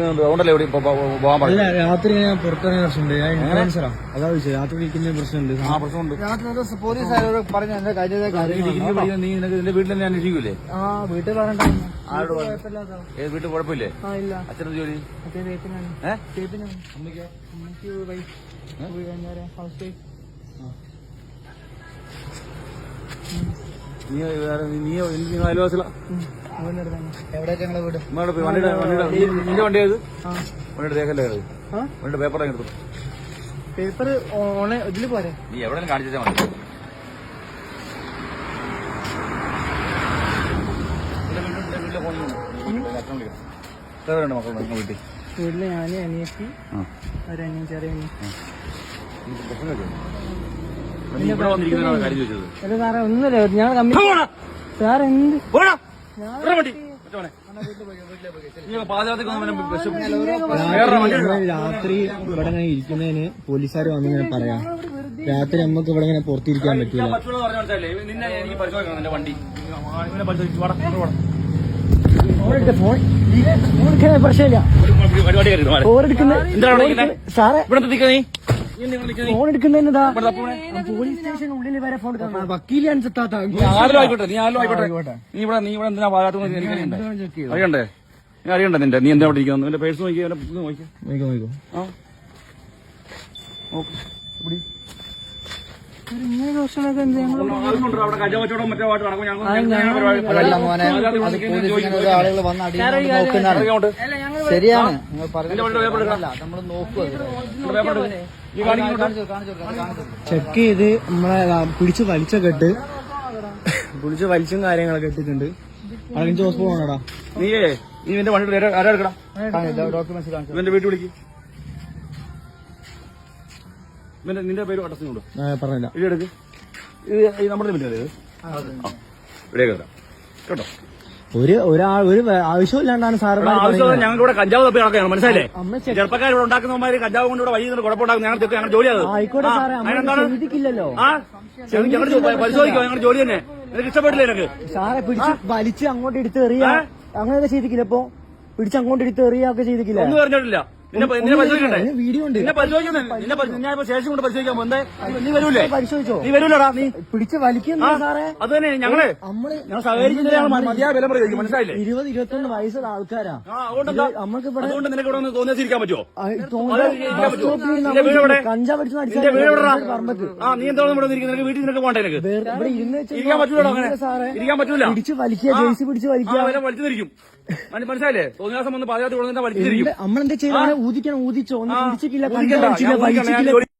അതുകൊണ്ടല്ലേ ഇവിടെ പോകാൻ പാടില്ല. രാത്രി ഞാൻ പുറത്തിറങ്ങിയ പ്രശ്നമുണ്ട്. ഞാൻ ഇൻഫ്ലുവൻസറാ, അതാ ചോദിച്ചത്. രാത്രി വിളിക്കുന്ന പ്രശ്നമുണ്ട്. പ്രശ്നമുണ്ട്. പോലീസ് പറഞ്ഞ എന്റെ നീ നിന്റെ വീട്ടിൽ തന്നെ അന്വേഷിക്കൂലേ? വീട്ടിൽ പറഞ്ഞ വീട്ടിൽ കുഴപ്പമില്ലേ? അച്ഛനെന്ത് ജോലി? നീ അയൽവാസികളാ? എവിടെയൊക്കെ വീട്? നിന്റെ വണ്ടി ഏത്? വണ്ടിയുടെ രേഖല്ലേ? വണ്ടിയുടെ പേപ്പർ എടുത്തു. പേപ്പർ ഇതില് പോരെ? നീ എവിടെ കാണിച്ചാൽ മതി. മക്കളുണ്ട് വീട്ടിൽ? വീട്ടില് ഞാന്, അനിയത്തി, ഒരനിയൻ, ചെറിയ സാറേ ഒന്നുമില്ല. ഞങ്ങൾ കമ്പനി സാർ എന്ത് രാത്രി ഇവിടെ ഇങ്ങനെ ഇരിക്കുന്നതിന് പോലീസുകാർ വന്നിങ്ങനെ പറയാം. രാത്രി നമുക്ക് ഇവിടെ ഇങ്ങനെ പുറത്തിരിക്കാൻ പറ്റൂല. പ്രശ്നമില്ല. സാറേ ഫോൺ എടുക്കുന്നതാ പോലീസ് സ്റ്റേഷൻ ഉള്ളിൽ വരെ ഫോൺ എടുക്കാം. വക്കീലാണ് സത്താത്ത. നീ ഇവിടെ എന്തിനാ അറിയണ്ടേ? നീ അറിയണ്ടേ നിന്റെ? നീ എന്താ അവിടെ ഇരിക്കുന്നു? നിന്റെ പേഴ്സ് നോക്കിയോ? ശരിയാണ് നമ്മൾ നോക്കുക. ചെക്ക് ചെയ്ത് നമ്മളെ പിടിച്ച് വലിച്ചും കാര്യങ്ങളൊക്കെ ഇട്ടിട്ടുണ്ട്. അടങ്ങിച്ച് ഹോസ്പിറ്റൽ പോകണടാ. നീ നിന്റെ വണ്ടി ആരാ എടുക്കണം? ഡോക്യുമെന്റ്സ് ഇവന്റെ വീട്ടിൽ വിളിക്കും. നിന്റെ പേര് അടച്ചുകൊണ്ടു പറഞ്ഞില്ല. ഇതെടുക്ക്. ഇത് നമ്മുടെ ലിമിറ്റല്ലേ? ഇവിടേക്ക് തരാം കേട്ടോ. ഒരു ആവശ്യമില്ലാണ്ടാണ് സാറ് ഞങ്ങൾക്ക് ഇവിടെ കഞ്ചാവ് തപ്പി നടക്കുകയാണ്. മനസ്സിലല്ലേ? ചെറുപ്പക്കാർ ഇവിടെ ഉണ്ടാക്കുന്നവന്മാര് കഞ്ചാവ് കൊണ്ട് ഇവിടെ വഴി കുഴപ്പമുണ്ടാക്കും. ഞങ്ങൾ ജോലി അത് ആയിക്കോട്ടെ സാറേ. ചിന്തിക്കില്ലല്ലോ. പരിശോധിക്കോ? ഞങ്ങളുടെ ജോലി തന്നെ. നിനക്ക് ഇഷ്ടപ്പെട്ടില്ല? എനിക്ക് സാറെ പിടിച്ച് വലിച്ച് അങ്ങോട്ട് എടുത്ത് എറിയാ അങ്ങനെയൊക്കെ ചെയ്തിക്കില്ല. ഇപ്പൊ പിടിച്ച് അങ്ങോട്ട് എടുത്ത് എറിയൊക്കെ ചെയ്തിക്കില്ല. ഒന്നും പറഞ്ഞിട്ടില്ല. നിന്നെ പരിശോധിക്കണ്ടേ? വീഡിയോ ഉണ്ട്. നിന്നെ പരിശോധിക്കണേ. ഞാൻ ശേഷം കൊണ്ട് പരിശോധിക്കാൻ പോകുന്നത്. നീ വരൂലേ? പരിശോധിച്ചോ? നീ വരൂലടാ. നീ പിടിച്ച് വലിക്കുന്ന സാറേ. അത് തന്നെ ഞങ്ങൾ സഹകരിക്കുന്നതിനാണ് മതിയായ വില പറയുന്നത്. മനസ്സിലായില്ലേ? 20-21 വയസ്സുള്ള ആൾക്കാരാ. നമുക്ക് അതുകൊണ്ട് നിനക്ക് ഇവിടെ ഒന്ന് തോന്നിയിരിക്കാൻ പറ്റുമോ? കഞ്ചാവ് അടിച്ചു പറമ്പത്ത്. നീ എന്താണ് ഇവിടെ നിനക്ക് വീട്ടിൽ നിനക്ക് പോകണ്ടേ? നിനക്ക് ഇരിക്കാൻ പറ്റൂലോ? അങ്ങനെ ഇരിക്കാൻ പറ്റൂല. പിടിച്ച് വലിക്കുക, ജേഴ്സി പിടിച്ച് വലിക്കുക. വലിച്ചിരിക്കും. മനസ്സിലായില്ലേ? തോന്നിയാസം വന്ന് പാചകത്തിൽ വലിച്ചിരിക്കും. നമ്മളെന്താ ചെയ്യണം? ഊതിക്കണം. ഊതിച്ചോ? ഒന്നും കുടിച്ചിട്ടില്ല.